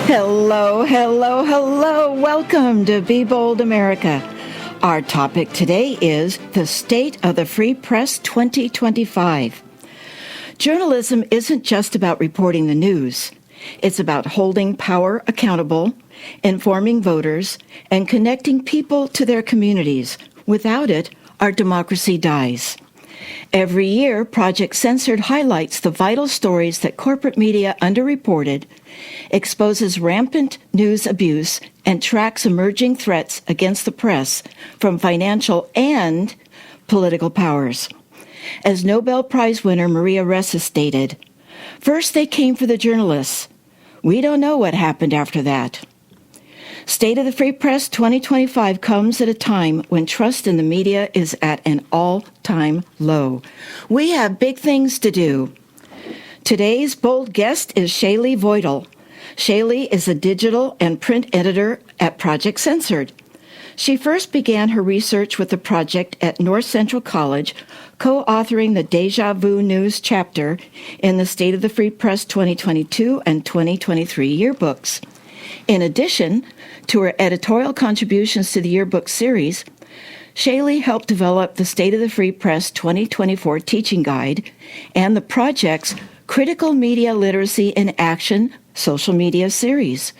Hello, hello, hello. Welcome to Be Bold America. Our topic today is the State of the Free Press 2025. Journalism isn't just about reporting the news. It's about holding power accountable, informing voters, and connecting people to their communities. Without it, our democracy dies. Every year, Project Censored highlights the vital stories that corporate media underreported, exposes rampant news abuse, and tracks emerging threats against the press from financial and political powers. As Nobel Prize winner Maria Ressa stated, "First they came for the journalists. We don't know what happened after that." State of the Free Press 2025 comes at a time when trust in the media is at an all-time low. We have big things to do. Today's bold guest is Shaylee Voitel. Shaylee is a digital and print editor at Project Censored. She first began her research with the project at North Central College, co-authoring the Deja Vu News chapter in the State of the Free Press 2022 and 2023 yearbooks. In addition to her editorial contributions to the yearbook series, Shaylee helped develop the State of the Free Press 2024 teaching guide and the project's Critical Media Literacy in Action social media series.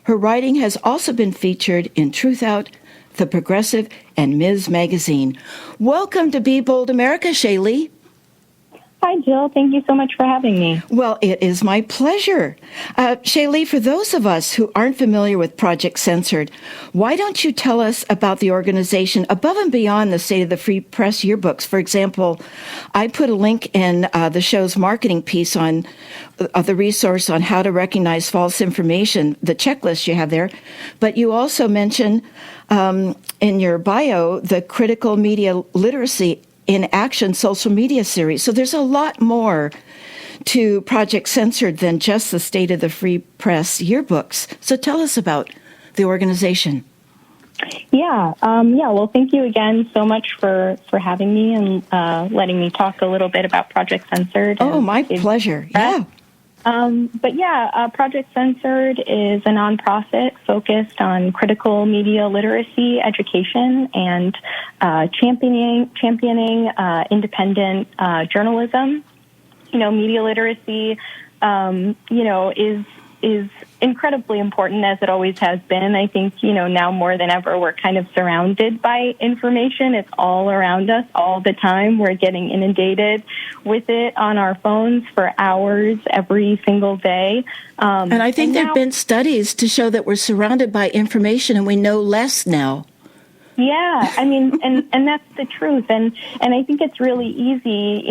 Her writing has also been featured in Truth Out, The Progressive, and Ms. Magazine. Welcome to Be Bold America, Shaylee. Hi, Jill. Thank you so much for having me. Well, it is my pleasure. Shaylee, for those of us who aren't familiar with Project Censored, why don't you tell us about the organization above and beyond the State of the Free Press yearbooks? For example, I put a link in the show's marketing piece on the resource on how to recognize false information, the checklist you have there. But you also mention in your bio the Critical Media Literacy in Action social media series. So there's a lot more to Project Censored than just the State of the Free Press yearbooks. So tell us about the organization. Well, thank you again so much for having me and letting me talk a little bit about Project Censored. Oh, my pleasure. Yeah. Project Censored is a nonprofit focused on critical media literacy education and championing independent journalism. Media literacy, is incredibly important, as it always has been. I think, now more than ever, we're kind of surrounded by information. It's all around us all the time. We're getting inundated with it on our phones for hours every single day. And I think there have been studies to show that we're surrounded by information and we know less now. Yeah, I mean, and that's the truth. And I think it's really easy,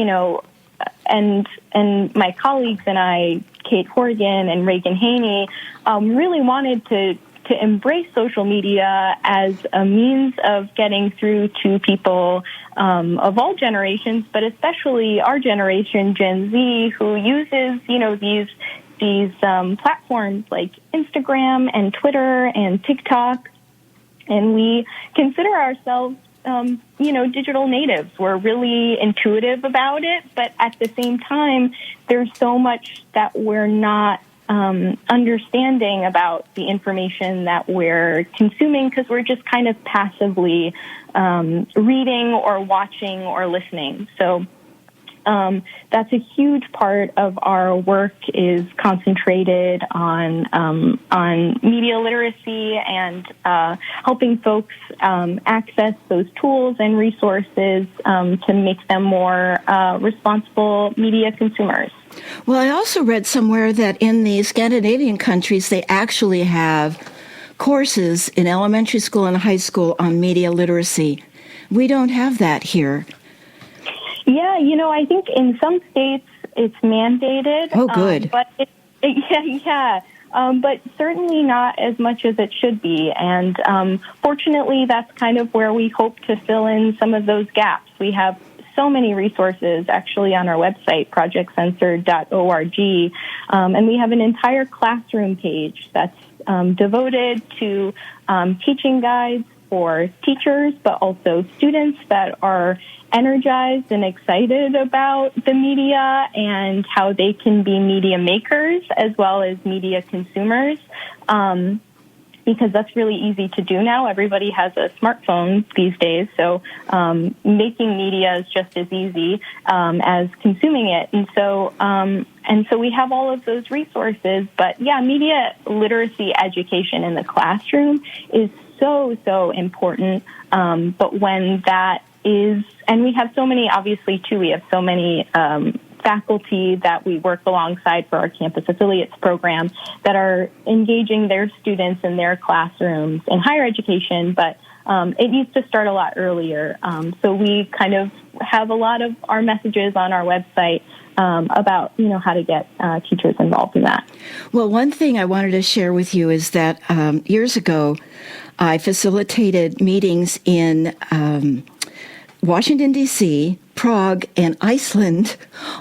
and my colleagues and I, Kate Horgan and Reagan Haney, really wanted to embrace social media as a means of getting through to people of all generations, but especially our generation, Gen Z, who uses, these platforms like Instagram and Twitter and TikTok. And we consider ourselves digital natives. We're really intuitive about it, but at the same time, there's so much that we're not understanding about the information that we're consuming because we're just kind of passively reading or watching or listening. So that's a huge part of our work is concentrated on media literacy and helping folks access those tools and resources to make them more responsible media consumers. Well, I also read somewhere that in the Scandinavian countries, they actually have courses in elementary school and high school on media literacy. We don't have that here. Yeah, I think in some states it's mandated. Oh, good. But but certainly not as much as it should be. And fortunately, that's kind of where we hope to fill in some of those gaps. We have so many resources actually on our website, projectcensored.org, and we have an entire classroom page that's devoted to teaching guides, for teachers, but also students that are energized and excited about the media and how they can be media makers as well as media consumers. Because that's really easy to do now. Everybody has a smartphone these days, so making media is just as easy as consuming it. And so we have all of those resources. But yeah, media literacy education in the classroom is so important. But when that is, and we have so many, obviously too, we have so many faculty that we work alongside for our campus affiliates program that are engaging their students in their classrooms in higher education, but it needs to start a lot earlier. So we kind of have a lot of our messages on our website about, how to get teachers involved in that. Well, one thing I wanted to share with you is that years ago, I facilitated meetings in Washington, D.C., Prague, and Iceland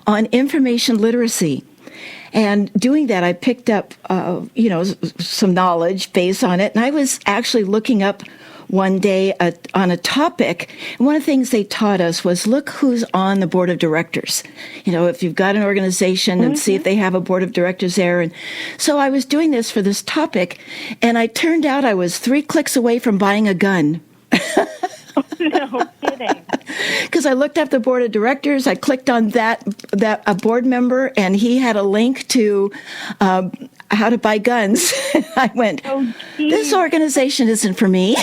on information literacy. And doing that, I picked up, some knowledge based on it. And I was actually looking up one day on a topic. And one of the things they taught us was look who's on the board of directors. If you've got an organization and see if they have a board of directors there. And so I was doing this for this topic, and I turned out I was 3 clicks away from buying a gun. No kidding. Because I looked up the board of directors, I clicked on that a board member, and he had a link to how to buy guns. I went, this organization isn't for me.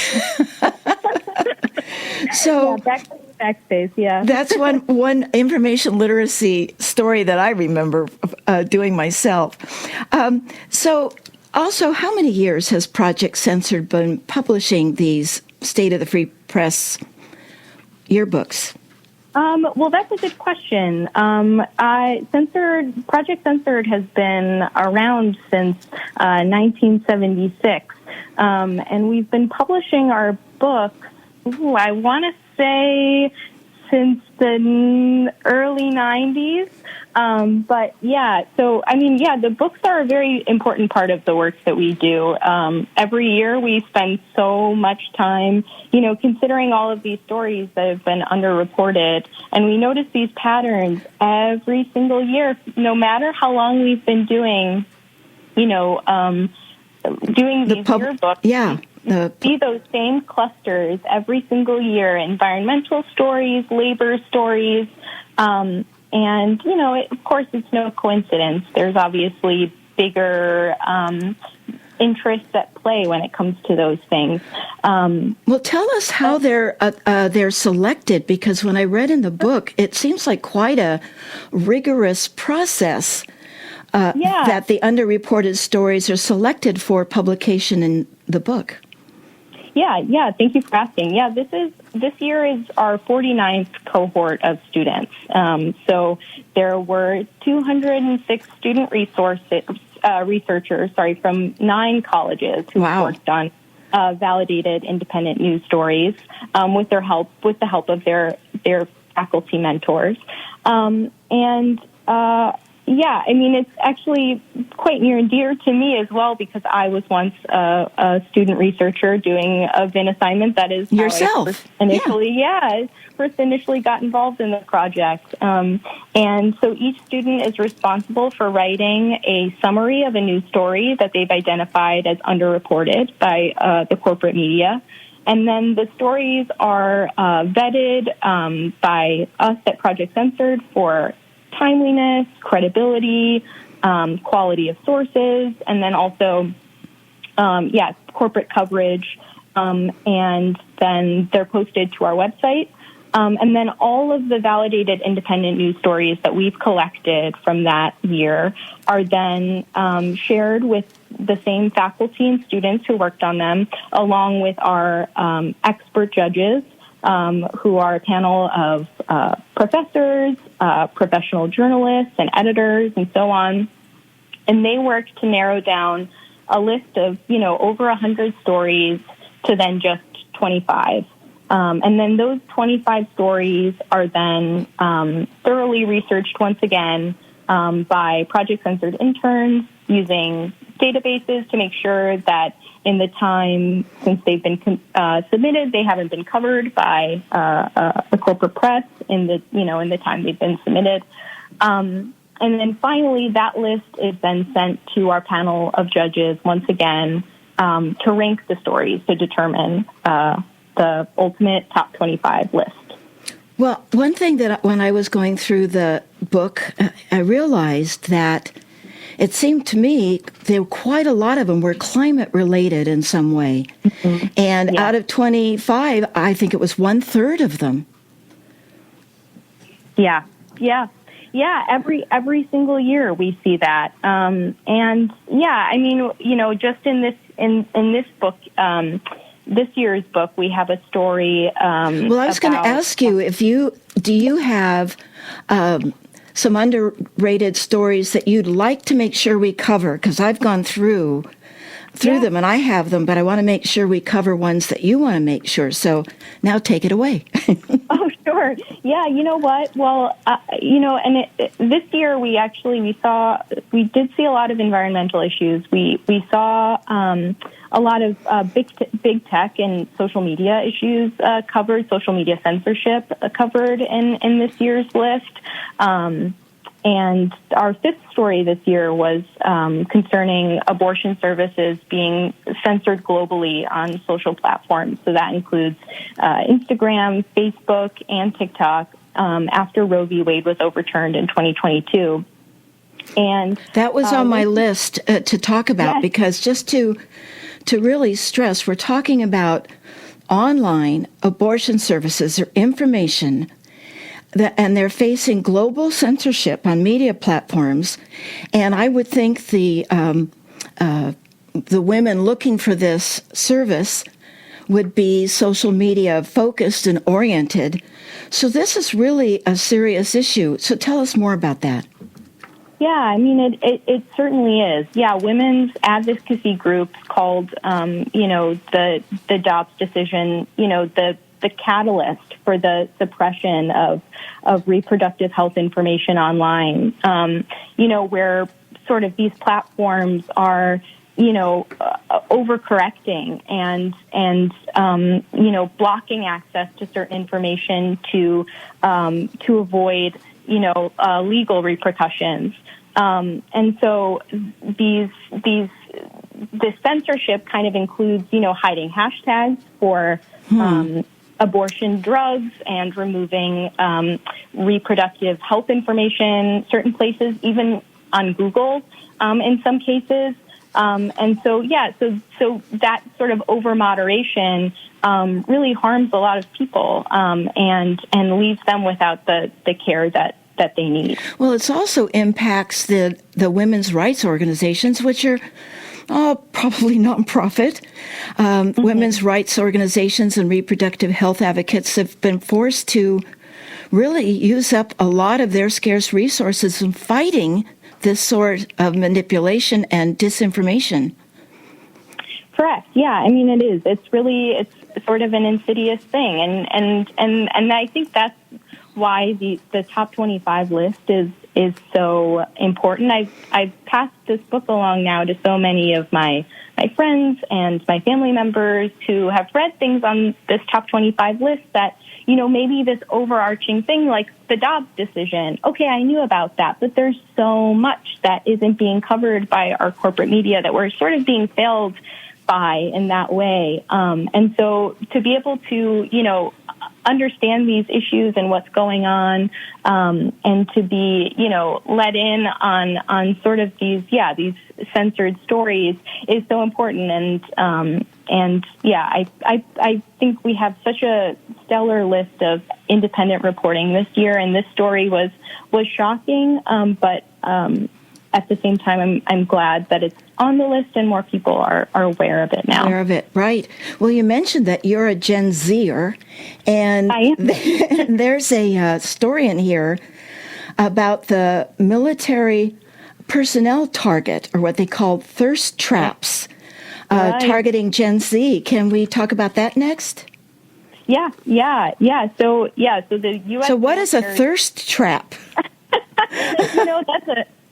So backspace, yeah. That's one information literacy story that I remember doing myself. So also, how many years has Project Censored been publishing these State of the Free Press yearbooks? Well, that's a good question. Project Censored has been around since 1976, and we've been publishing our books, I want to say, since the early 90s. But yeah, the books are a very important part of the work that we do. Every year we spend so much time, considering all of these stories that have been underreported, and we notice these patterns every single year, no matter how long we've been doing, doing these yearbooks. Yeah. See those same clusters every single year: environmental stories, labor stories. And, of course, it's no coincidence. There's obviously bigger interests at play when it comes to those things. Well, tell us how they're selected, because when I read in the book, it seems like quite a rigorous process that the underreported stories are selected for publication in the book. Yeah. Thank you for asking. Yeah, this year is our 49th cohort of students. So there were 206 student researchers, from 9 colleges who worked on validated independent news stories with the help of their faculty mentors. It's actually quite near and dear to me as well, because I was once a student researcher doing a VIN assignment. That is yourself. How I first initially got involved in the project. And so each student is responsible for writing a summary of a news story that they've identified as underreported by the corporate media. And then the stories are vetted by us at Project Censored for timeliness, credibility, quality of sources, and then also, corporate coverage. And then they're posted to our website. And then all of the validated independent news stories that we've collected from that year are then shared with the same faculty and students who worked on them, along with our expert judges, who are a panel of professors, professional journalists, and editors, and so on. And they work to narrow down a list of, over 100 stories to then just 25. And then those 25 stories are then thoroughly researched once again by Project Censored interns using databases to make sure that in the time since they've been submitted, they haven't been covered by the corporate press in the time they've been submitted. And then finally, that list is then sent to our panel of judges once again to rank the stories to determine the ultimate top 25 list. Well, one thing that when I was going through the book, I realized that it seemed to me there were quite a lot of them were climate related in some way. Mm-hmm. And out of 25, I think it was 1/3 of them. Yeah. Every single year we see that. And yeah, I mean, just in this book, this year's book, we have a story. Well, I was going to ask you do you have some underrated stories that you'd like to make sure we cover? Because I've gone through them and I have them, but I want to make sure we cover ones that you want to make sure. So now take it away. Oh, sure. Yeah, you know what? Well, this year we did see a lot of environmental issues. We saw a lot of big tech and social media issues covered, social media censorship covered in this year's list. And our fifth story this year was concerning abortion services being censored globally on social platforms. So that includes Instagram, Facebook, and TikTok after Roe v. Wade was overturned in 2022. And that was on my list to talk about, because just to really stress, we're talking about online abortion services or information and they're facing global censorship on media platforms. And I would think the women looking for this service would be social media focused and oriented. So this is really a serious issue. So tell us more about that. Yeah, I mean, it certainly is. Yeah, women's advocacy groups called, the Dobbs decision, the catalyst for the suppression of reproductive health information online, where sort of these platforms are, overcorrecting and blocking access to certain information to avoid, legal repercussions. And so this censorship kind of includes, hiding hashtags for abortion drugs and removing reproductive health information, certain places, even on Google in some cases. And so that sort of over-moderation really harms a lot of people and leaves them without the care that they need. Well, it also impacts the women's rights organizations, which are probably nonprofit. Women's rights organizations and reproductive health advocates have been forced to really use up a lot of their scarce resources in fighting this sort of manipulation and disinformation. Correct. Yeah, I mean, it is. It's sort of an insidious thing, and I think that's why the top 25 list is so important. I've passed this book along now to so many of my friends and my family members who have read things on this top 25 list that, maybe this overarching thing like the Dobbs decision, okay, I knew about that, but there's so much that isn't being covered by our corporate media that we're sort of being failed by in that way. And so to be able to, understand these issues and what's going on, and to be, let in on sort of these censored stories is so important. And I think we have such a stellar list of independent reporting this year, and this story was shocking, but at the same time, I'm glad that it's on the list and more people are aware of it now. Aware of it, right. Well, you mentioned that you're a Gen Zer, and I am. There's a story in here about the military personnel target, or what they call thirst traps, targeting Gen Z. Can we talk about that next? Yeah. So the U.S. So what is a thirst trap?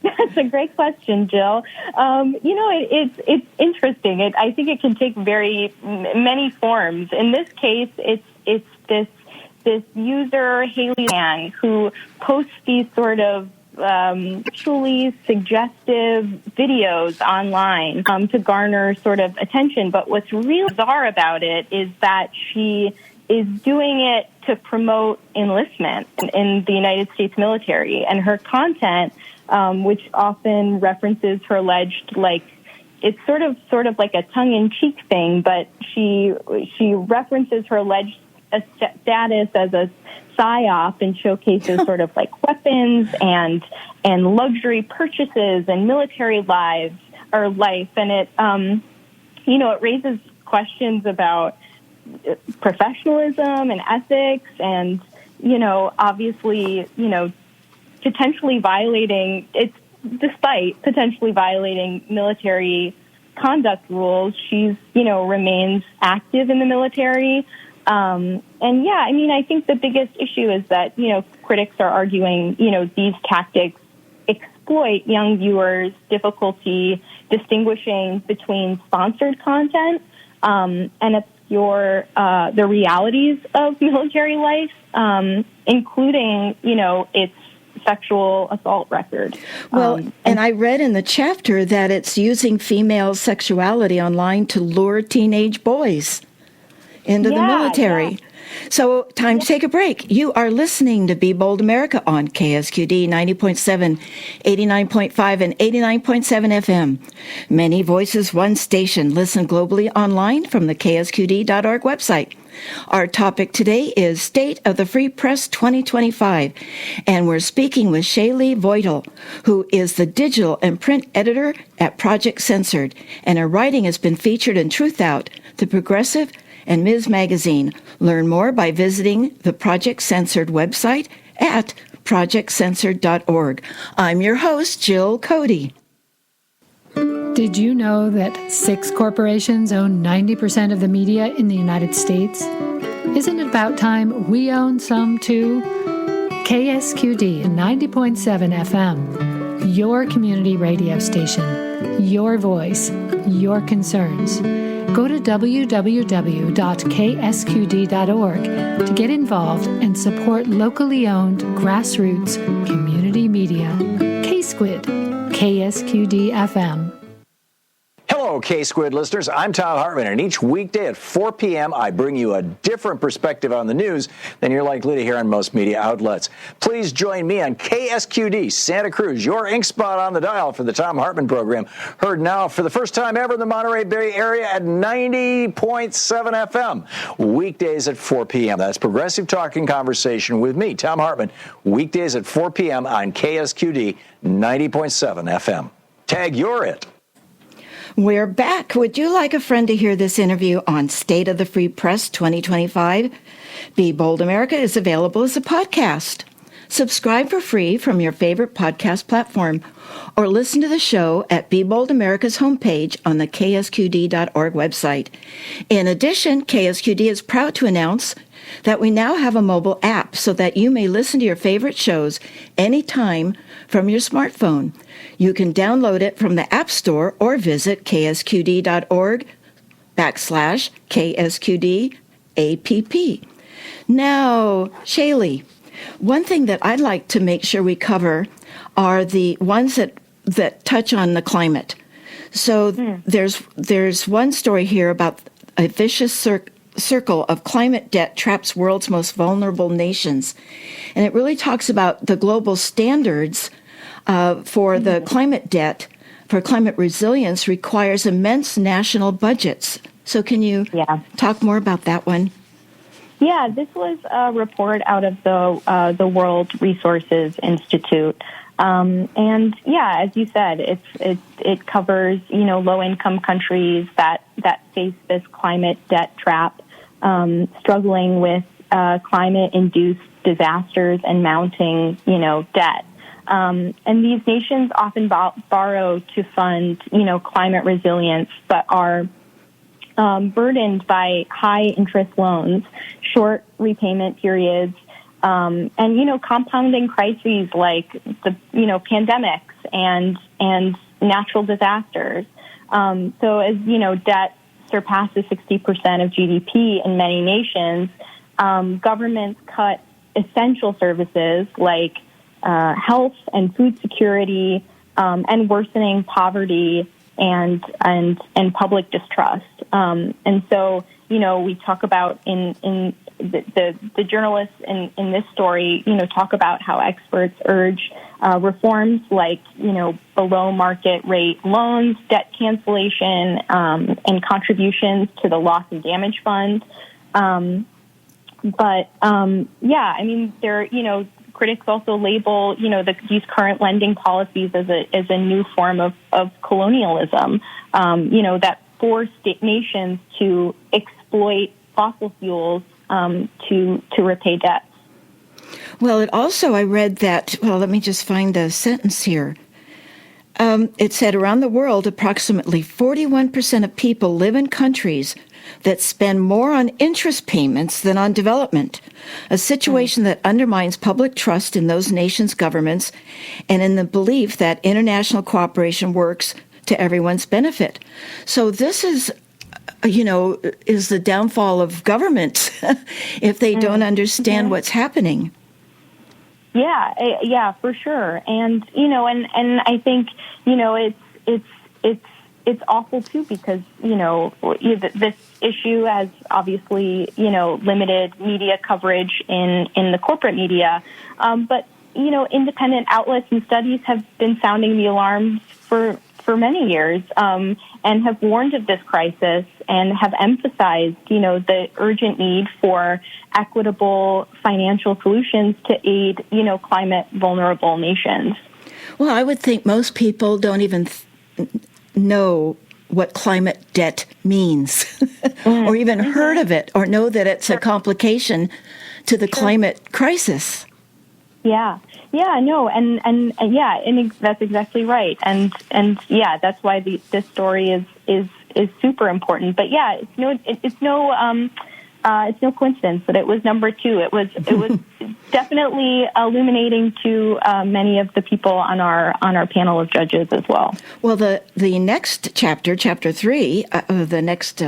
That's a great question, Jill. It's interesting. I think it can take very many forms. In this case, it's this user Haley Mann who posts these sort of truly suggestive videos online to garner sort of attention. But what's really bizarre about it is that she is doing it to promote enlistment in the United States military, and her content, which often references her alleged, like, it's sort of like a tongue-in-cheek thing, but she references her alleged status as a PSYOP and showcases sort of like weapons and luxury purchases and military life, and it it raises questions about professionalism and ethics, and obviously potentially violating it's despite potentially violating military conduct rules. She's remains active in the military. I think the biggest issue is that, critics are arguing, these tactics exploit young viewers' difficulty distinguishing between sponsored content and obscure the realities of military life, including, its sexual assault record. Well, and I read in the chapter that it's using female sexuality online to lure teenage boys into the military. Yeah. So, time to take a break. You are listening to Be Bold America on KSQD 90.7, 89.5, and 89.7 FM. Many voices, one station. Listen globally online from the ksqd.org website. Our topic today is State of the Free Press 2025, and we're speaking with Shaylee Voitel, who is the digital and print editor at Project Censored, and her writing has been featured in Truth Out, The Progressive, and Ms. Magazine. Learn more by visiting the Project Censored website at projectcensored.org. I'm your host, Jill Cody. Did you know that 6 corporations own 90% of the media in the United States? Isn't it about time we own some too? KSQD 90.7 FM, your community radio station, your voice, your concerns. Go to www.ksqd.org to get involved and support locally owned grassroots community media. K-Squid, KSQD FM. Hello, K-Squid listeners. I'm Tom Hartman, and each weekday at 4 p.m., I bring you a different perspective on the news than you're likely to hear on most media outlets. Please join me on KSQD Santa Cruz, your ink spot on the dial for the Tom Hartman program, heard now for the first time ever in the Monterey Bay area at 90.7 FM, weekdays at 4 p.m. That's Progressive Talk and Conversation with me, Tom Hartman, weekdays at 4 p.m. on KSQD 90.7 FM. Tag, you're it. We're back. Would you like a friend to hear this interview on State of the Free Press 2025? Be Bold America is available as a podcast. Subscribe for free from your favorite podcast platform, or listen to the show at Be Bold America's homepage on the ksqd.org website. In addition, KSQD is proud to announce that we now have a mobile app so that you may listen to your favorite shows anytime from your smartphone. You can download it from the App Store or visit ksqd.org/KSQD app. Now, Shaylee, one thing that I'd like to make sure we cover are the ones that touch on the climate. So there's one story here about a vicious circle of climate debt traps world's most vulnerable nations. And it really talks about the global standards for the climate debt, for climate resilience, requires immense national budgets. So can you talk more about that one? Yeah, this was a report out of the World Resources Institute. And yeah, as you said, it covers, low-income countries that face this climate debt trap, struggling with climate-induced disasters and mounting, debt. And these nations often borrow to fund, climate resilience, but are burdened by high interest loans, short repayment periods, and compounding crises like the pandemics and natural disasters. So as debt surpasses 60% of GDP in many nations, governments cut essential services like health and food security, and worsening poverty and public distrust. And so, we talk about in the journalists in this story, talk about how experts urge reforms like, below market rate loans, debt cancellation, and contributions to the loss and damage fund. Critics also label, these current lending policies as a new form of colonialism, that forced nations to exploit fossil fuels to repay debts. Well, I read that, let me just find the sentence here. It said around the world, approximately 41% of people live in countries that spend more on interest payments than on development, a situation that undermines public trust in those nations' governments and in the belief that international cooperation works to everyone's benefit. So this is the downfall of governments if they don't understand what's happening. Yeah, for sure. And, and I think, it's awful too because, this issue has obviously, limited media coverage in the corporate media. But, independent outlets and studies have been sounding the alarms for many years, and have warned of this crisis and have emphasized, the urgent need for equitable financial solutions to aid, climate vulnerable nations. Well, I would think most people don't even know what climate debt means or even heard of it or know that it's a complication to the climate crisis. Yeah, and that's exactly right. And that's why this story is super important. But yeah, it's no coincidence that it was number 2. It was definitely illuminating to many of the people on our panel of judges as well. Well, the next chapter 3, the next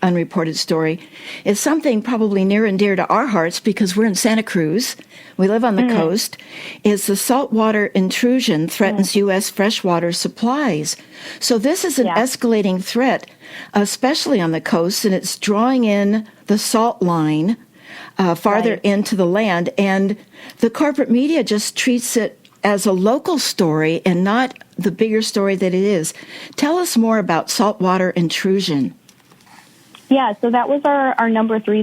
unreported story, is something probably near and dear to our hearts because we're in Santa Cruz. We live on the coast. Is the saltwater intrusion threatens U.S. freshwater supplies. So this is an escalating threat, especially on the coast, and it's drawing in the salt line farther into the land. And the corporate media just treats it as a local story and not the bigger story that it is. Tell us more about saltwater intrusion. Yeah, so that was our number 3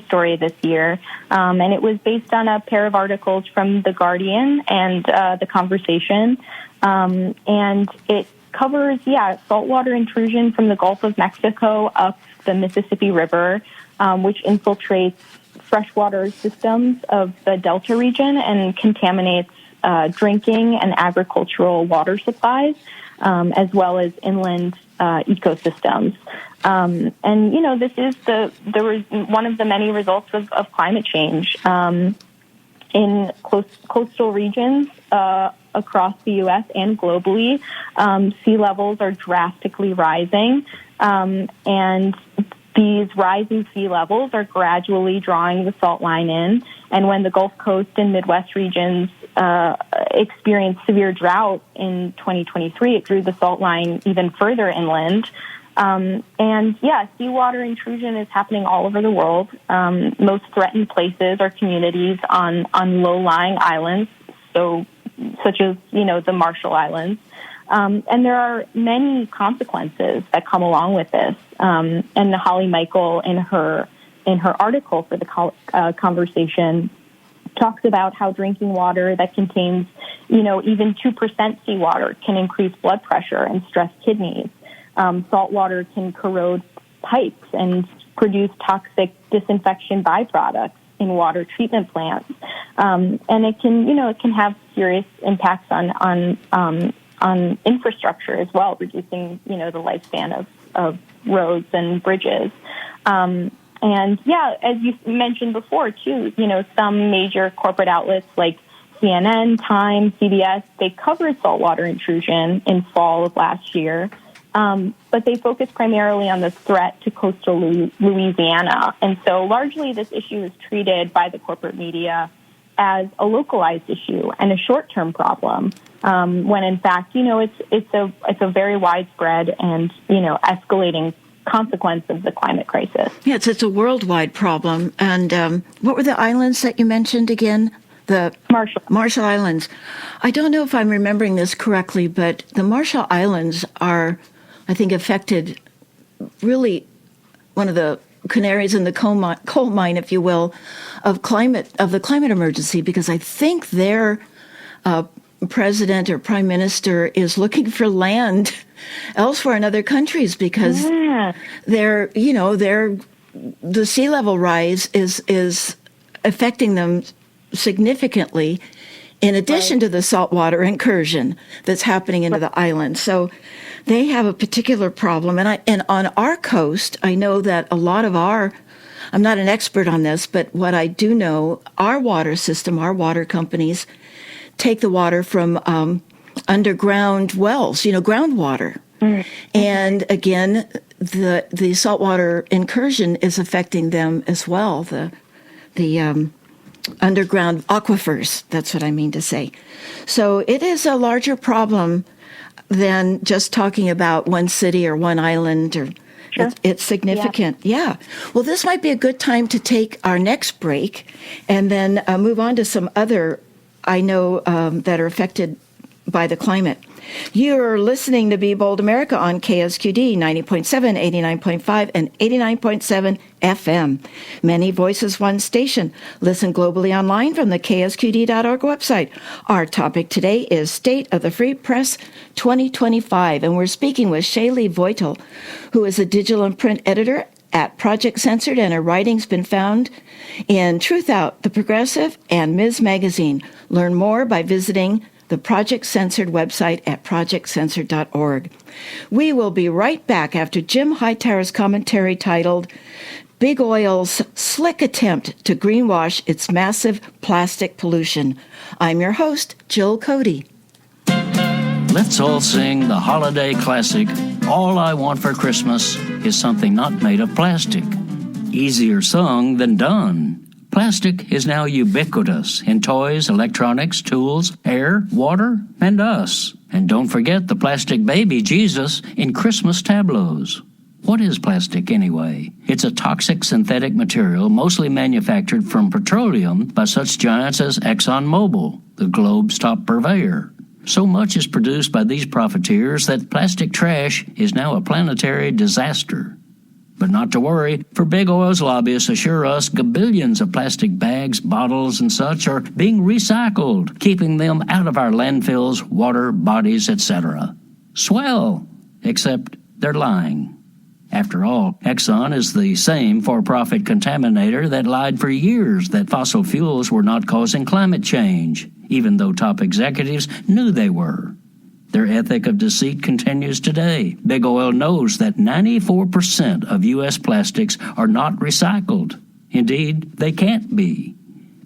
story this year, and it was based on a pair of articles from The Guardian and The Conversation, and it covers saltwater intrusion from the Gulf of Mexico up the Mississippi River, which infiltrates freshwater systems of the Delta region and contaminates drinking and agricultural water supplies, as well as inland ecosystems. And this is one of the many results of climate change in coastal regions across the U.S. and globally. Sea levels are drastically rising, and these rising sea levels are gradually drawing the salt line in. And when the Gulf Coast and Midwest regions experienced severe drought in 2023, it drew the salt line even further inland. Seawater intrusion is happening all over the world. Most threatened places are communities on low-lying islands, such as the Marshall Islands. And there are many consequences that come along with this. And Holly Michael, in her article for the Conversation, talks about how drinking water that contains, even 2% seawater can increase blood pressure and stress kidneys. Salt water can corrode pipes and produce toxic disinfection byproducts in water treatment plants. And it can have serious impacts on infrastructure as well, reducing, the lifespan of roads and bridges. And yeah, as you mentioned before, too, some major corporate outlets like CNN, Time, CBS, they covered saltwater intrusion in fall of last year. But they focused primarily on the threat to coastal Louisiana. And so largely this issue is treated by the corporate media as a localized issue and a short-term problem, when in fact, it's a very widespread and, escalating consequence of the climate crisis. Yes, it's a worldwide problem. And what were the islands that you mentioned again? The Marshall Islands. I don't know if I'm remembering this correctly, but the Marshall Islands are, I think, affected, really one of the canaries in the coal mine, if you will, of the climate emergency, because I think their president or prime minister is looking for land elsewhere in other countries because the sea level rise is affecting them significantly, in addition to the saltwater incursion that's happening into the island. So they have a particular problem. And on our coast, I know that a lot of I'm not an expert on this, but what I do know, our water system, our water companies take the water from underground wells, groundwater. Mm-hmm. And again, the saltwater incursion is affecting them as well, the underground aquifers. That's what I mean to say. So it is a larger problem than just talking about one city or one island. Or sure. It's significant. Yeah. Well, this might be a good time to take our next break and then move on to some other, I know, that are affected by the climate. You're listening to Be Bold America on KSQD 90.7, 89.5, and 89.7 FM. Many voices, one station. Listen globally online from the ksqd.org website. Our topic today is State of the Free Press 2025, and we're speaking with Shaylee Voitel, who is a digital and print editor at Project Censored, and her writing's been found in Truth Out, The Progressive, and Ms. Magazine. Learn more by visiting the Project Censored website at projectcensored.org. We will be right back after Jim Hightower's commentary titled Big Oil's Slick Attempt to Greenwash Its Massive Plastic Pollution. I'm your host, Jill Cody. Let's all sing the holiday classic, All I Want for Christmas is Something Not Made of Plastic. Easier sung than done. Plastic is now ubiquitous in toys, electronics, tools, air, water, and us. And don't forget the plastic baby Jesus in Christmas tableaus. What is plastic anyway? It's a toxic synthetic material mostly manufactured from petroleum by such giants as ExxonMobil, the globe's top purveyor. So much is produced by these profiteers that plastic trash is now a planetary disaster. But not to worry, for Big Oil's lobbyists assure us gabillions of plastic bags, bottles, and such are being recycled, keeping them out of our landfills, water, bodies, etc. Swell! Except they're lying. After all, Exxon is the same for-profit contaminator that lied for years that fossil fuels were not causing climate change, even though top executives knew they were. Their ethic of deceit continues today. Big Oil knows that 94% of U.S. plastics are not recycled. Indeed, they can't be.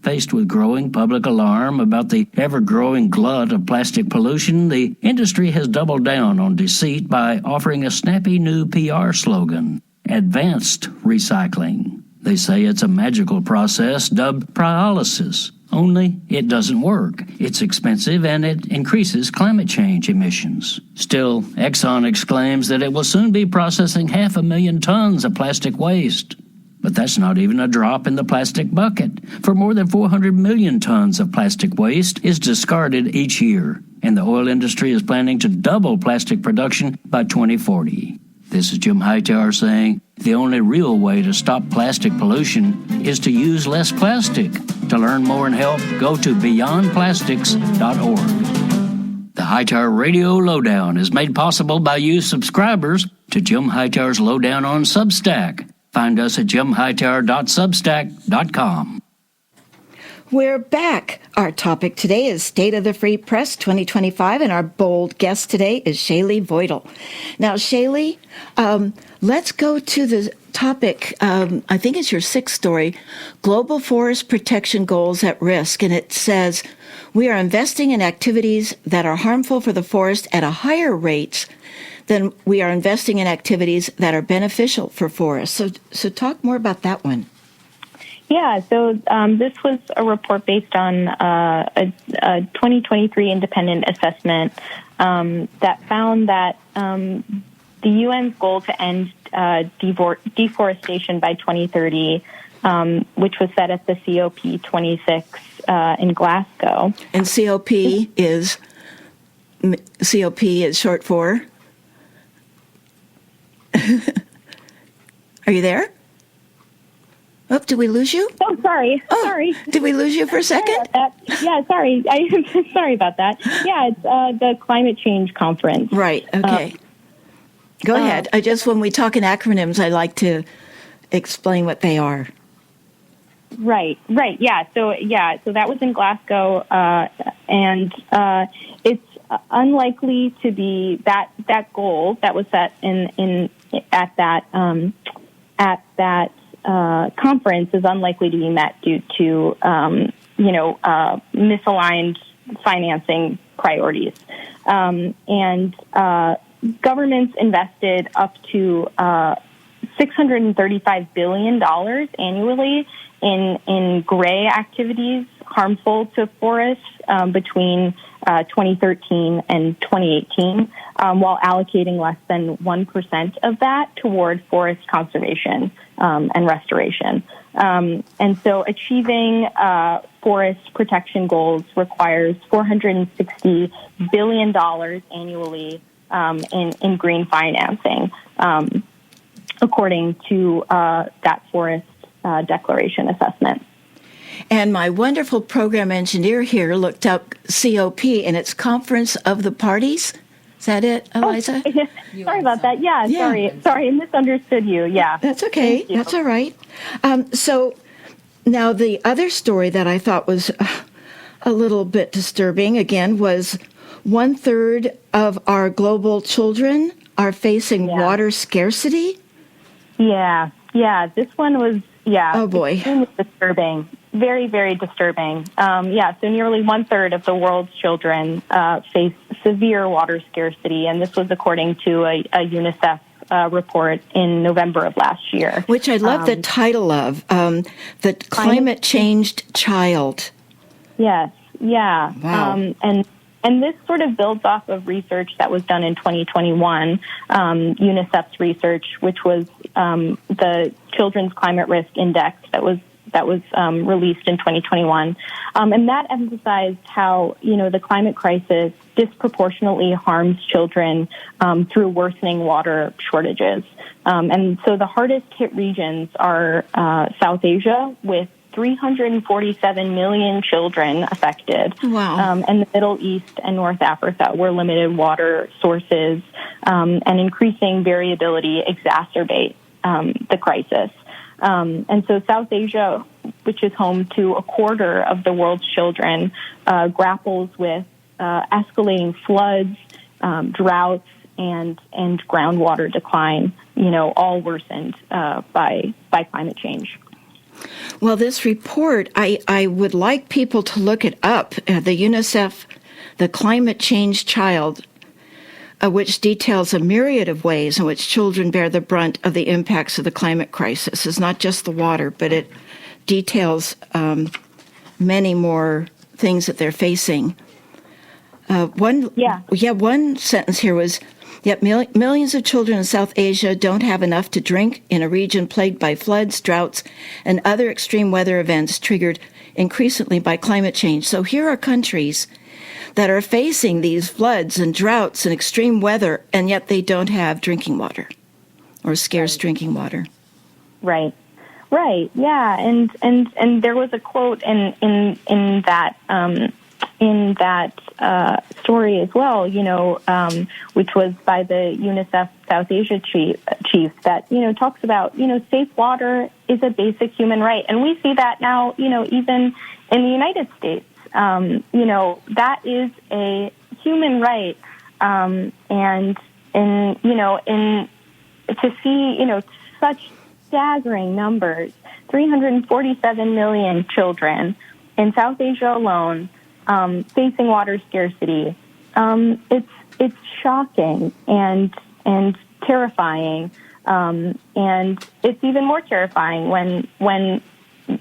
Faced with growing public alarm about the ever-growing glut of plastic pollution, the industry has doubled down on deceit by offering a snappy new PR slogan, Advanced Recycling. They say it's a magical process dubbed pyrolysis. Only it doesn't work. It's expensive and it increases climate change emissions. Still, Exxon exclaims that it will soon be processing 500,000 tons of plastic waste. But that's not even a drop in the plastic bucket, for more than 400 million tons of plastic waste is discarded each year, and the oil industry is planning to double plastic production by 2040. This is Jim Hightower saying, the only real way to stop plastic pollution is to use less plastic. To learn more and help, go to beyondplastics.org. The Hightower Radio Lowdown is made possible by you subscribers to Jim Hightower's Lowdown on Substack. Find us at jimhightower.substack.com. We're back. Our topic today is State of the Free Press 2025, and our bold guest today is Shaylee Voitel. Now, Shaylee, let's go to topic, I think it's your sixth story, Global Forest Protection Goals at Risk. And it says, we are investing in activities that are harmful for the forest at a higher rate than we are investing in activities that are beneficial for forests. So talk more about that one. Yeah, so this was a report based on a 2023 independent assessment that found that the UN's goal to end deforestation by 2030, which was set at the COP26 in Glasgow. And COP is short for? Are you there? Oh, did we lose you? Oh, sorry. Sorry. Did we lose you for a second? Yeah, sorry. Sorry about that. Yeah, it's the climate change conference. Right. Okay. Go ahead. When we talk in acronyms, I like to explain what they are. Right. Yeah. So that was in Glasgow, and it's unlikely to be that goal that was set at that conference is unlikely to be met due to misaligned financing priorities, and governments invested up to $635 billion annually in gray activities harmful to forests between 2013 and 2018, while allocating less than 1% of that toward forest conservation and restoration. And so achieving forest protection goals requires $460 billion annually in green financing, according to that forest declaration assessment. And my wonderful program engineer here looked up COP, and it's Conference of the Parties. Is that it, Eliza? Oh, sorry about that. Yeah. Sorry, I misunderstood you. Yeah. That's okay. That's all right. So now the other story that I thought was a little bit disturbing, again, was 1/3 of our global children are facing water scarcity. Yeah. This one was, oh boy, extremely disturbing. Very, very disturbing. So nearly 1/3 of the world's children face severe water scarcity, and this was according to a UNICEF report in November of last year. Which I love the title of, The Climate Changed Child. Yes, yeah. Wow. And this sort of builds off of research that was done in 2021, UNICEF's research, which was the Children's Climate Risk Index that was released in 2021. And that emphasized how, the climate crisis disproportionately harms children through worsening water shortages. And so the hardest hit regions are South Asia, with 347 million children affected. Wow. And the Middle East and North Africa, where limited water sources and increasing variability exacerbate the crisis. And so South Asia, which is home to 1/4 of the world's children, grapples with escalating floods, droughts, and groundwater decline, all worsened by climate change. Well, this report, I would like people to look it up, the UNICEF, The Climate Change Child, which details a myriad of ways in which children bear the brunt of the impacts of the climate crisis. It's not just the water, but it details many more things that they're facing. One sentence here was, yet millions of children in South Asia don't have enough to drink in a region plagued by floods, droughts, and other extreme weather events triggered increasingly by climate change. So here are countries that are facing these floods and droughts and extreme weather, and yet they don't have drinking water or scarce drinking water. Right. Yeah. And there was a quote in that story as well, which was by the UNICEF South Asia chief that, talks about, safe water is a basic human right. And we see that now, even in the United States. That is a human right, and to see, such staggering numbers. 347 million children in South Asia alone facing water scarcity. It's shocking and terrifying, and it's even more terrifying when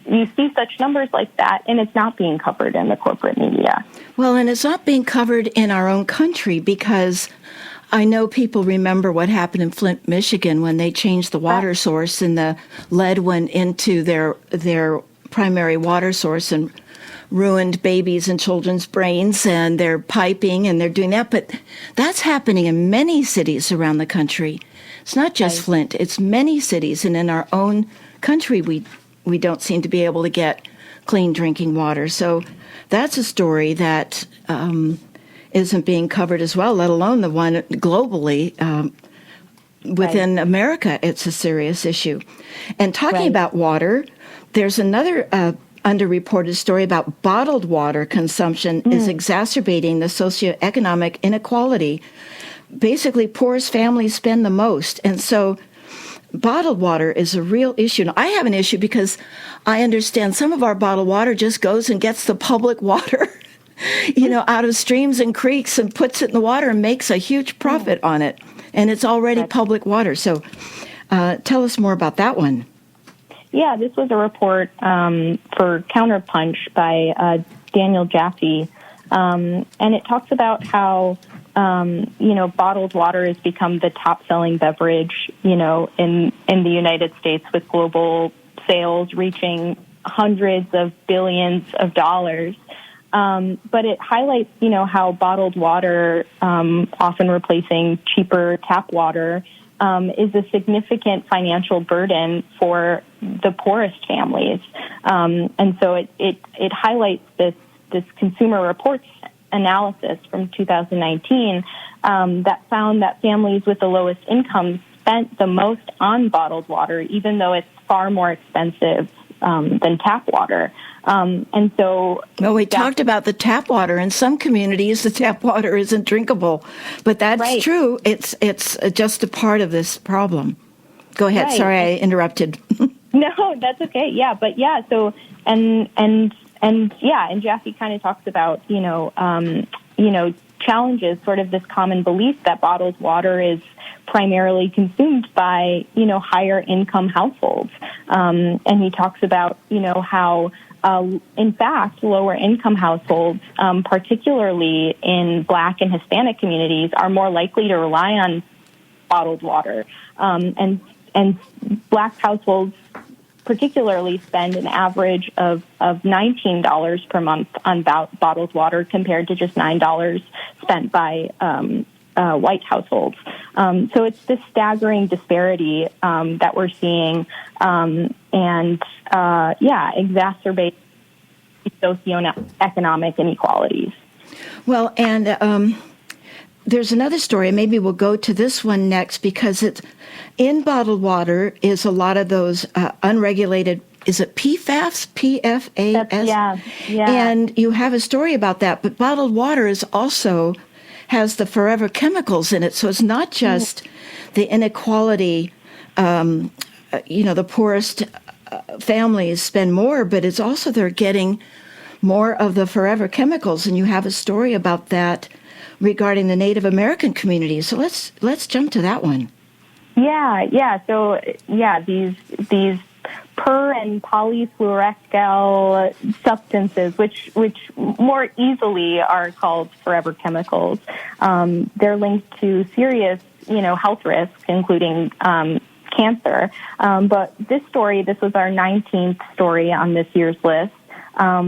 you see such numbers like that, and it's not being covered in the corporate media. Well, and it's not being covered in our own country, because I know people remember what happened in Flint, Michigan, when they changed the water source and the lead went into their primary water source and ruined babies and children's brains, and they're piping and they're doing that. But that's happening in many cities around the country. It's not just Flint, it's many cities, and in our own country we don't seem to be able to get clean drinking water. So that's a story that isn't being covered as well, let alone the one globally. Within America, it's a serious issue. And talking about water, there's another underreported story about bottled water consumption is exacerbating the socioeconomic inequality. Basically, poorest families spend the most. And so bottled water is a real issue. Now, I have an issue because I understand some of our bottled water just goes and gets the public water, out of streams and creeks and puts it in the water and makes a huge profit on it. And it's already public water. So tell us more about that one. Yeah, this was a report for Counterpunch by Daniel Jaffe. And it talks about how, bottled water has become the top-selling beverage, in the United States, with global sales reaching hundreds of billions of dollars. But it highlights, how bottled water, often replacing cheaper tap water, is a significant financial burden for the poorest families. And so it highlights this Consumer Reports analysis from 2019 that found that families with the lowest incomes spent the most on bottled water, even though it's far more expensive than tap water. And so... Well, we talked about the tap water. In some communities, the tap water isn't drinkable. But that's true. It's just a part of this problem. Go ahead. Right. Sorry, I interrupted. No, that's okay. Yeah, but yeah, so... And Jaffe kind of talks about, challenges, sort of this common belief that bottled water is primarily consumed by, higher income households. And he talks about, how, in fact, lower income households, particularly in Black and Hispanic communities, are more likely to rely on bottled water. And Black households particularly spend an average of $19 per month on bottled water, compared to just $9 spent by white households. So it's this staggering disparity that we're seeing, exacerbates socioeconomic inequalities. Well, and there's another story. Maybe we'll go to this one next, because it's in bottled water is a lot of those unregulated. Is it PFAS? PFAS? Yeah. And you have a story about that. But bottled water is also has the forever chemicals in it. So it's not just the inequality. The poorest families spend more, but it's also they're getting more of the forever chemicals. And you have a story about that regarding the Native American community. So let's jump to that one. Yeah. So these per and polyfluoroalkyl substances, which more easily are called forever chemicals. They're linked to serious, health risks, including cancer. But this was our 19th story on this year's list,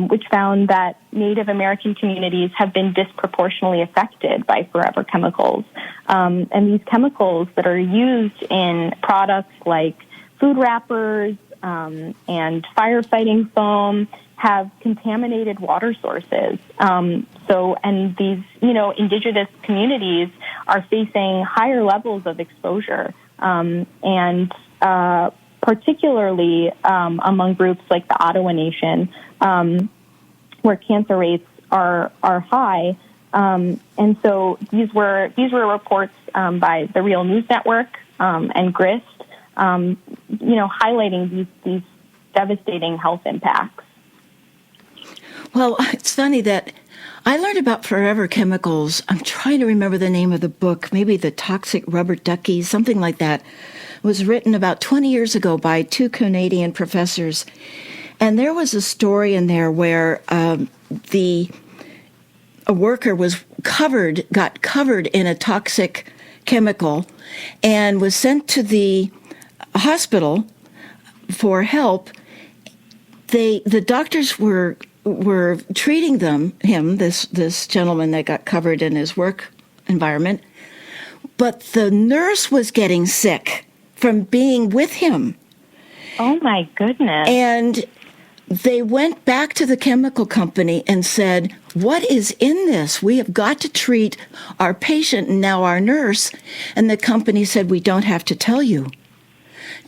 which found that Native American communities have been disproportionately affected by forever chemicals. And these chemicals that are used in products like food wrappers and firefighting foam have contaminated water sources. And these, indigenous communities are facing higher levels of exposure, particularly among groups like the Ottawa Nation, where cancer rates are high. And so these were reports by the Real News Network and GRIST highlighting these devastating health impacts. Well, it's funny that I learned about forever chemicals. I'm trying to remember the name of the book, maybe The Toxic Rubber Duckies, something like that. It was written about 20 years ago by two Canadian professors. And there was a story in there where a worker got covered in a toxic chemical and was sent to the hospital for help. The doctors were treating this gentleman that got covered in his work environment, but the nurse was getting sick from being with him. Oh my goodness. And they went back to the chemical company and said, "What is in this? We have got to treat our patient and now our nurse." And the company said, "We don't have to tell you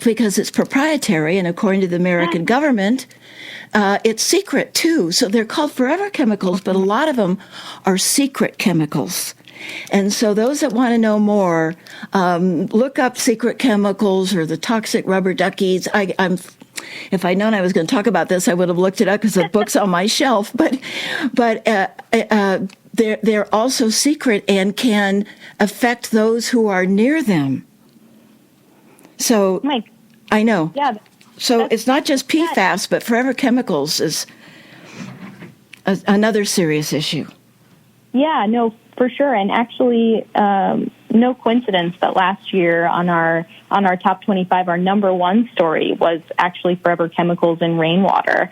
because it's proprietary, and according to the American government, it's secret too." So they're called forever chemicals, but a lot of them are secret chemicals. And so those that want to know more, look up secret chemicals or the toxic rubber duckies. If I'd known I was going to talk about this, I would have looked it up because the book's on my shelf. But they're also secret and can affect those who are near them. So I know. Yeah. So it's not just PFAS, but forever chemicals is another serious issue. Yeah, no, for sure. And actually, no coincidence that last year on our top 25, our number one story was actually forever chemicals in rainwater,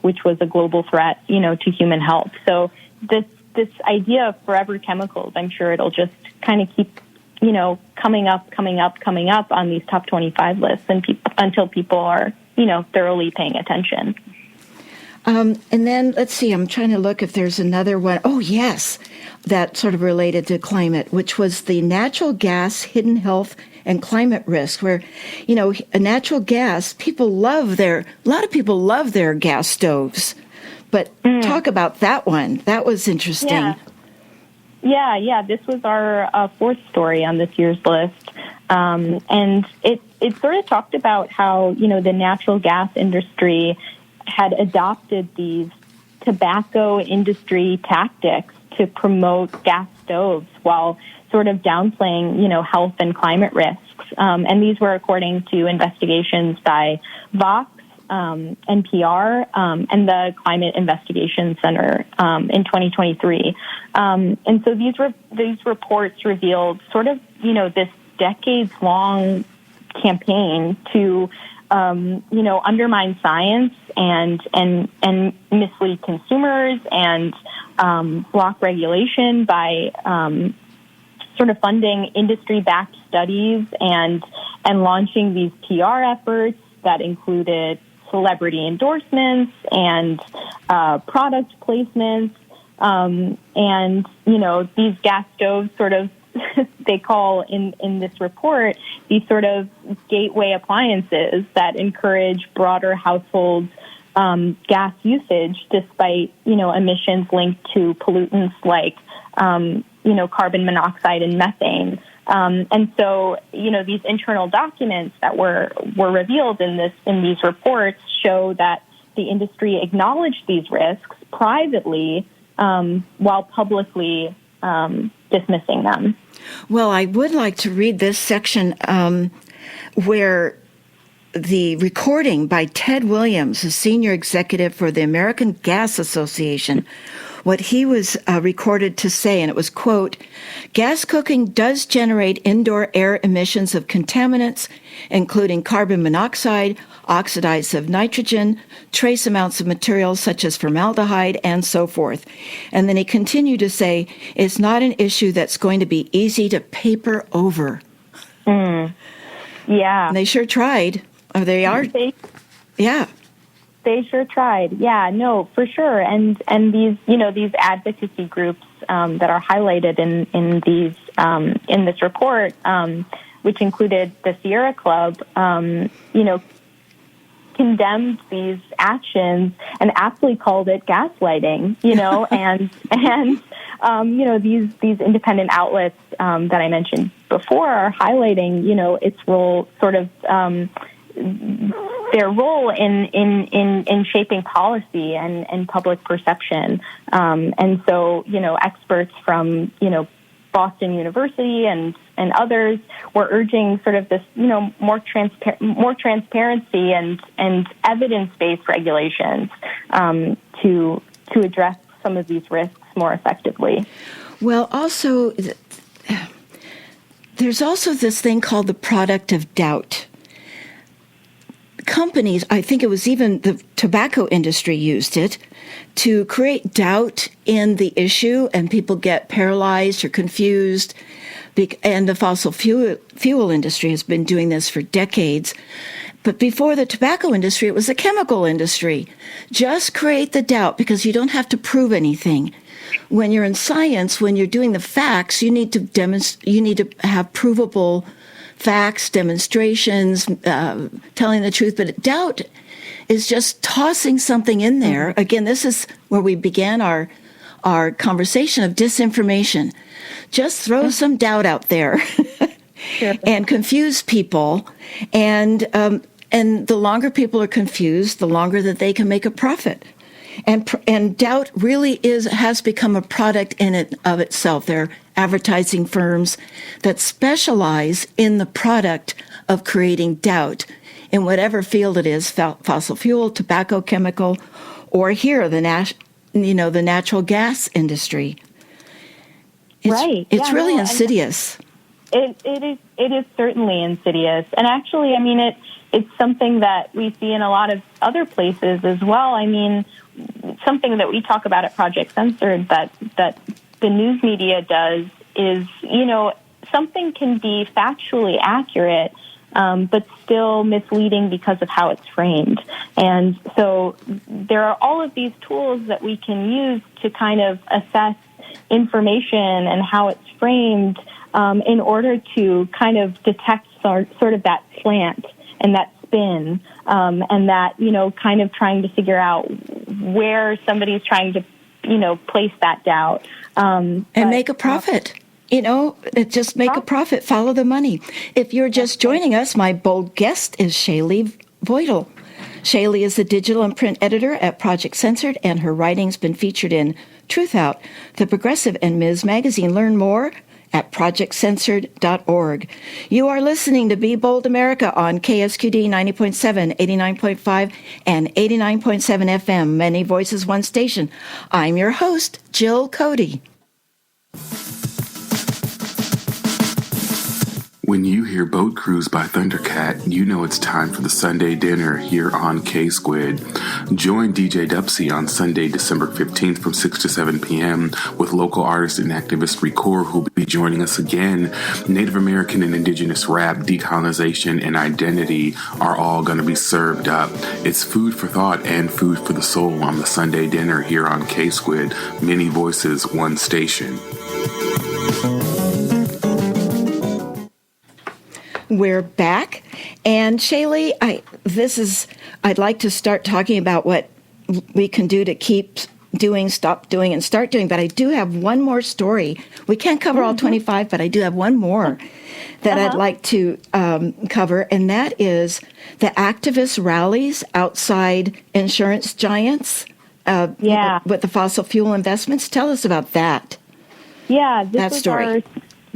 which was a global threat, to human health. So this idea of forever chemicals, I'm sure it'll just kind of keep, coming up on these top 25 lists until people are, thoroughly paying attention. And then, let's see, I'm trying to look if there's another one. Oh, yes, that sort of related to climate, which was the natural gas hidden health and climate risk, where, a natural gas, a lot of people love their gas stoves. But talk about that one. That was interesting. Yeah. This was our fourth story on this year's list. And it sort of talked about how, the natural gas industry had adopted these tobacco industry tactics to promote gas stoves while sort of downplaying, health and climate risks. And these were according to investigations by Vox, NPR, and the Climate Investigation Center in 2023. And so these reports revealed sort of, this decades-long campaign to undermine science and mislead consumers and block regulation by sort of funding industry-backed studies and launching these PR efforts that included celebrity endorsements and product placements. And, these gas stoves sort of they call in this report these sort of gateway appliances that encourage broader household gas usage, despite emissions linked to pollutants like carbon monoxide and methane. And so these internal documents that were revealed in these reports show that the industry acknowledged these risks privately while publicly dismissing them. Well, I would like to read this section where the recording by Ted Williams, a senior executive for the American Gas Association, what he was recorded to say, and it was, quote, "Gas cooking does generate indoor air emissions of contaminants, including carbon monoxide, oxides of nitrogen, trace amounts of materials such as formaldehyde, and so forth." And then he continued to say, "It's not an issue that's going to be easy to paper over." Yeah. And they sure tried. Oh, they are. Yeah. They sure tried. Yeah, no, for sure. And these, these advocacy groups that are highlighted in these in this report, which included the Sierra Club, condemned these actions and aptly called it gaslighting. And these independent outlets that I mentioned before are highlighting, its role sort of their role in shaping policy and public perception. And so, experts from, Boston University and others were urging sort of this, more transparency and evidence-based regulations to address some of these risks more effectively. Well, also, there's also this thing called the product of doubt. Companies, I think it was even the tobacco industry used it to create doubt in the issue, and people get paralyzed or confused. And the fossil fuel industry has been doing this for decades. But before the tobacco industry, it was the chemical industry. Just create the doubt because you don't have to prove anything. When you're in science, when you're doing the facts, you need to have provable facts, demonstrations, telling the truth. But doubt is just tossing something in there. Again, this is where we began our conversation of disinformation. Just throw some doubt out there and confuse people. And the longer people are confused, the longer that they can make a profit. And doubt really has become a product in and of itself. There are advertising firms that specialize in the product of creating doubt in whatever field it is, fossil fuel, tobacco, chemical, or here, the natural gas industry. It's really insidious. It is certainly insidious. And actually, I mean, it's something that we see in a lot of other places as well. I mean, something that we talk about at Project Censored that the news media does is, something can be factually accurate, but still misleading because of how it's framed. And so there are all of these tools that we can use to kind of assess information and how it's framed in order to kind of detect sort of that slant and that spin, and that, kind of trying to figure out where somebody's trying to, place that doubt. And make a profit. Just make a profit. Follow the money. If you're just joining us, my bold guest is Shaylee Voitel. Shaylee is the digital and print editor at Project Censored, and her writing's been featured in Truth Out, The Progressive, and Ms. Magazine. Learn more at projectcensored.org. You are listening to Be Bold America on KSQD 90.7, 89.5, and 89.7 FM. Many voices, one station. I'm your host, Jill Cody. When you hear Boat Cruise by Thundercat, you know it's time for the Sunday dinner here on K-Squid. Join DJ Dupsy on Sunday, December 15th from 6 to 7 p.m. with local artist and activist Record, who will be joining us again. Native American and Indigenous rap, decolonization, and identity are all going to be served up. It's food for thought and food for the soul on the Sunday dinner here on K-Squid. Many voices, one station. We're back, and Shaylee, I'd like to start talking about what we can do to keep doing, stop doing, and start doing, but I do have one more story. We can't cover all 25, but I do have one more that I'd like to cover, and that is the activist rallies outside insurance giants with the fossil fuel investments. Tell us about that. Yeah, that story.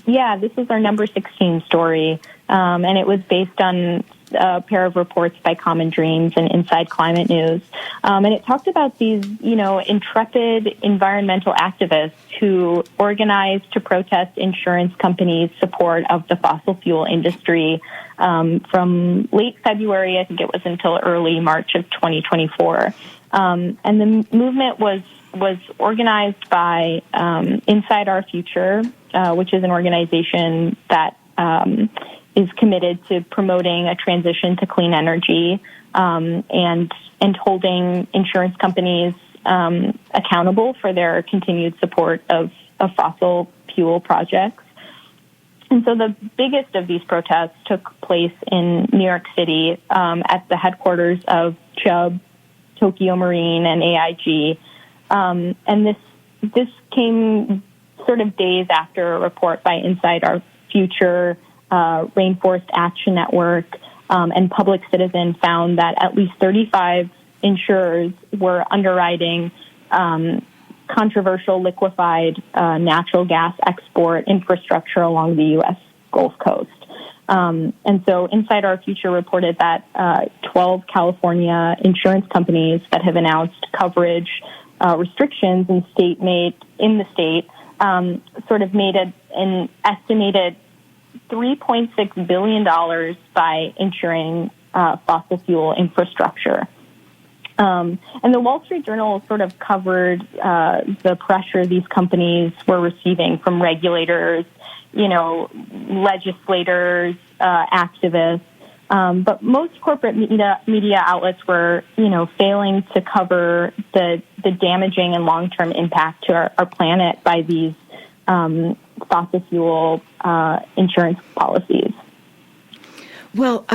This is our number 16 story. And it was based on a pair of reports by Common Dreams and Inside Climate News. And it talked about these, intrepid environmental activists who organized to protest insurance companies' support of the fossil fuel industry from late February, I think it was, until early March of 2024. And the movement was organized by Inside Our Future, which is an organization that is committed to promoting a transition to clean energy and holding insurance companies accountable for their continued support of fossil fuel projects. And so the biggest of these protests took place in New York City at the headquarters of Chubb, Tokyo Marine, and AIG. And this came sort of days after a report by Inside Our Future, Rainforest Action Network, and Public Citizen found that at least 35 insurers were underwriting controversial liquefied natural gas export infrastructure along the U.S. Gulf Coast. And so Inside Our Future reported that 12 California insurance companies that have announced coverage restrictions in the state sort of made an estimated $3.6 billion by insuring fossil fuel infrastructure. And the Wall Street Journal sort of covered the pressure these companies were receiving from regulators, legislators, activists. But most corporate media outlets were, failing to cover the damaging and long-term impact to our planet by these fossil fuel insurance policies. Well,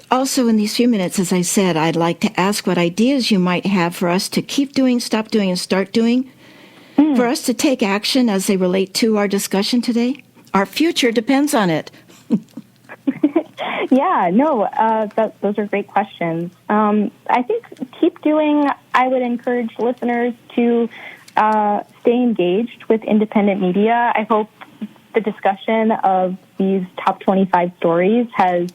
also in these few minutes, as I said, I'd like to ask what ideas you might have for us to keep doing, stop doing, and start doing, for us to take action as they relate to our discussion today. Our future depends on it. Those are great questions. I think keep doing. I would encourage listeners to stay engaged with independent media. I hope the discussion of these top 25 stories has,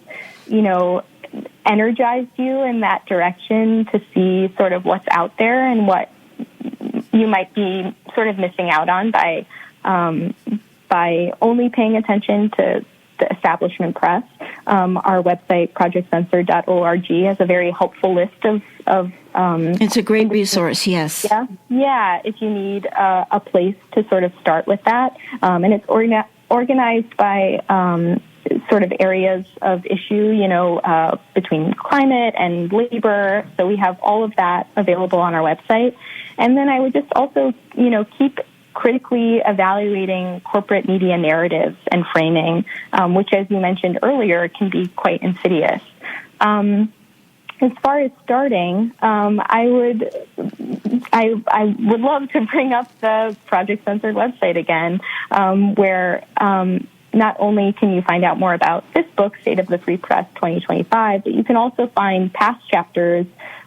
energized you in that direction to see sort of what's out there and what you might be sort of missing out on by only paying attention to the establishment press. Our website, projectcensored.org, has a very helpful list of it's a great resource, yes. Yeah, if you need a place to sort of start with that. And it's organized by sort of areas of issue, between climate and labor. So we have all of that available on our website. And then I would just also, keep critically evaluating corporate media narratives and framing, which, as you mentioned earlier, can be quite insidious. As far as starting, I would love to bring up the Project Censored website again, where not only can you find out more about this book, State of the Free Press 2025, but you can also find past chapters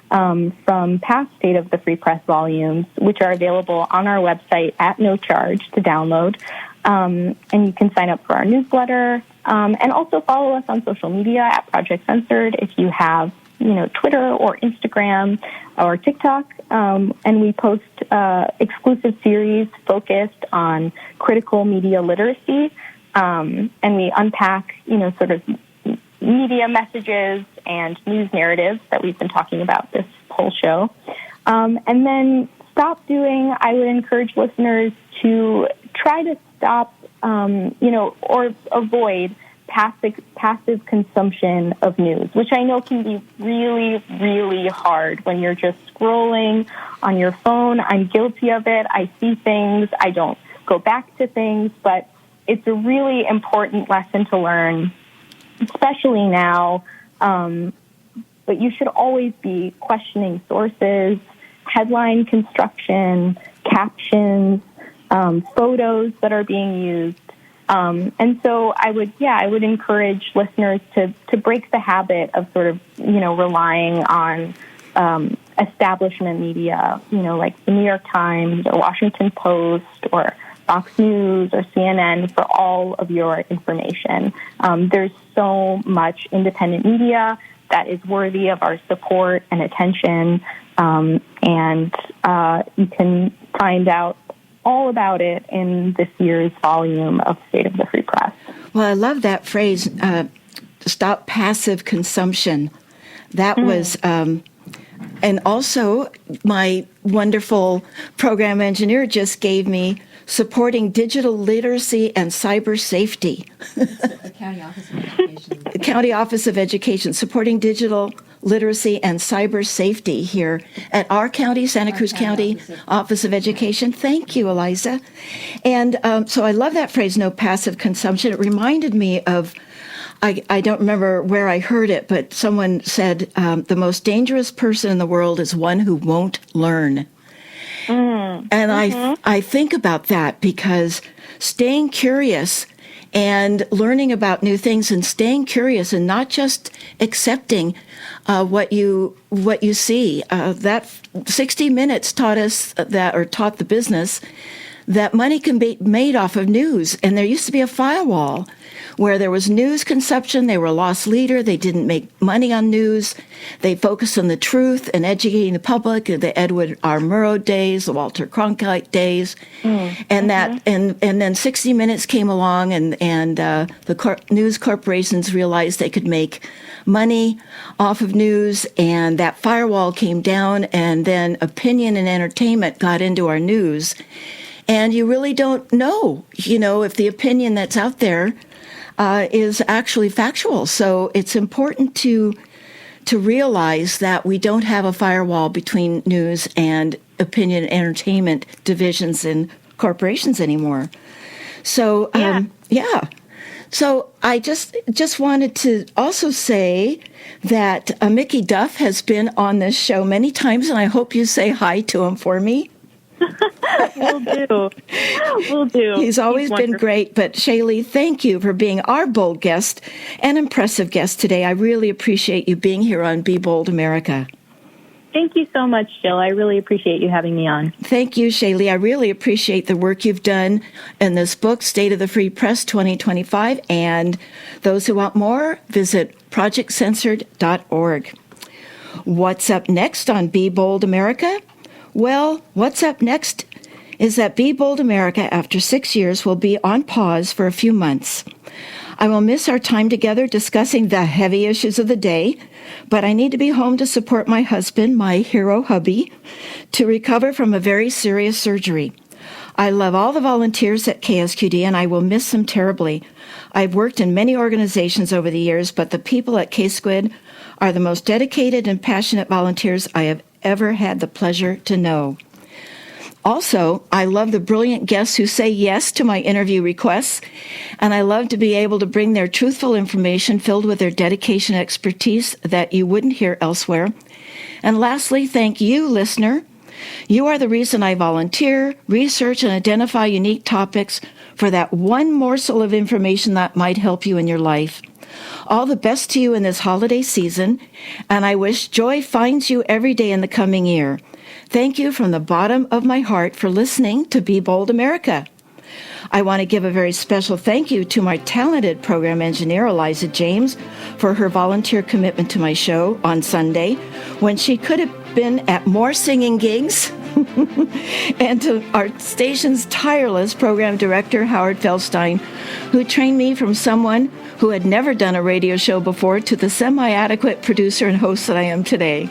from past State of the Free Press volumes, which are available on our website at no charge to download. And you can sign up for our newsletter, and also follow us on social media at Project Censored if you have, Twitter or Instagram or TikTok. And we post exclusive series focused on critical media literacy. And we unpack, sort of media messages and news narratives that we've been talking about this whole show. And then stop doing, I would encourage listeners to try to stop, or avoid passive consumption of news, which I know can be really, really hard when you're just scrolling on your phone. I'm guilty of it. I see things. I don't go back to things, but it's a really important lesson to learn, especially now. But you should always be questioning sources, headline construction, captions, photos that are being used. And so I would encourage listeners to break the habit of sort of, relying on establishment media, like the New York Times or Washington Post or Fox News or CNN for all of your information. There's so much independent media that is worthy of our support and attention, and you can find out all about it in this year's volume of State of the Free Press. Well, I love that phrase, stop passive consumption. That was, and also my wonderful program engineer just gave me supporting digital literacy and cyber safety. The County Office of Education. The County Office of Education, supporting digital literacy and cyber safety here at our county, Santa Cruz County Office of Education. Thank you, Eliza. And so I love that phrase, no passive consumption. It reminded me of, I don't remember where I heard it, but someone said the most dangerous person in the world is one who won't learn. And I think about that because staying curious and learning about new things and staying curious and not just accepting what you see. That 60 Minutes taught the business that money can be made off of news. And there used to be a firewall where there was news consumption. They were a lost leader. They didn't make money on news. They focused on the truth and educating the public, the Edward R. Murrow days, the Walter Cronkite days. And then 60 Minutes came along, and the news corporations realized they could make money off of news, and that firewall came down, and then opinion and entertainment got into our news. And you really don't know, if the opinion that's out there is actually factual. So it's important to realize that we don't have a firewall between news and opinion and entertainment divisions in corporations anymore. So, So I just wanted to also say that Mickey Duff has been on this show many times, and I hope you say hi to him for me. Will do. He's always been great. But Shaylee, thank you for being our bold guest and impressive guest today. I really appreciate you being here on Be Bold America. Thank you so much, Jill. I really appreciate you having me on. Thank you, Shaylee. I really appreciate the work you've done in this book, State of the Free Press 2025. And those who want more, visit projectcensored.org. What's up next on Be Bold America? Well, what's up next is that Be Bold America, after 6 years, will be on pause for a few months. I will miss our time together discussing the heavy issues of the day, but I need to be home to support my husband, my hero hubby, to recover from a very serious surgery. I love all the volunteers at KSQD, and I will miss them terribly. I've worked in many organizations over the years, but the people at KSQD are the most dedicated and passionate volunteers I have ever had the pleasure to know. Also, I love the brilliant guests who say yes to my interview requests, and I love to be able to bring their truthful information filled with their dedication and expertise that you wouldn't hear elsewhere. And lastly, thank you, listener. You are the reason I volunteer, research, and identify unique topics for that one morsel of information that might help you in your life. All the best to you in this holiday season, and I wish joy finds you every day in the coming year. Thank you from the bottom of my heart for listening to Be Bold America. I want to give a very special thank you to my talented program engineer, Eliza James, for her volunteer commitment to my show on Sunday when she could have been at more singing gigs. And to our station's tireless program director, Howard Feldstein, who trained me from someone who had never done a radio show before to the semi-adequate producer and host that I am today.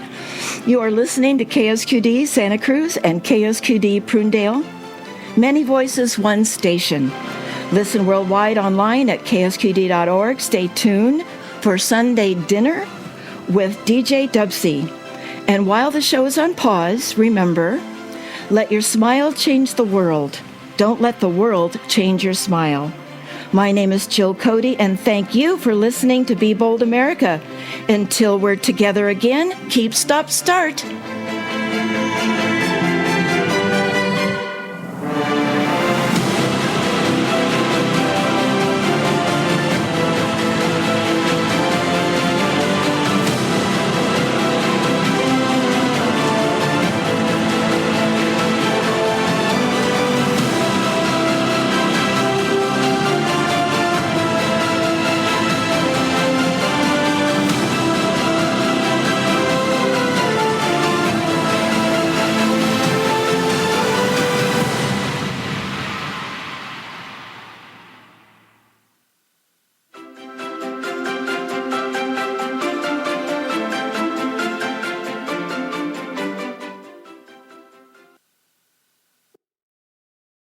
You are listening to KSQD Santa Cruz and KSQD Prunedale. Many voices, one station. Listen worldwide online at ksqd.org. Stay tuned for Sunday Dinner with DJ Dubsy. And while the show is on pause, remember, let your smile change the world. Don't let the world change your smile. My name is Jill Cody, and thank you for listening to Be Bold America. Until we're together again, keep, stop, start.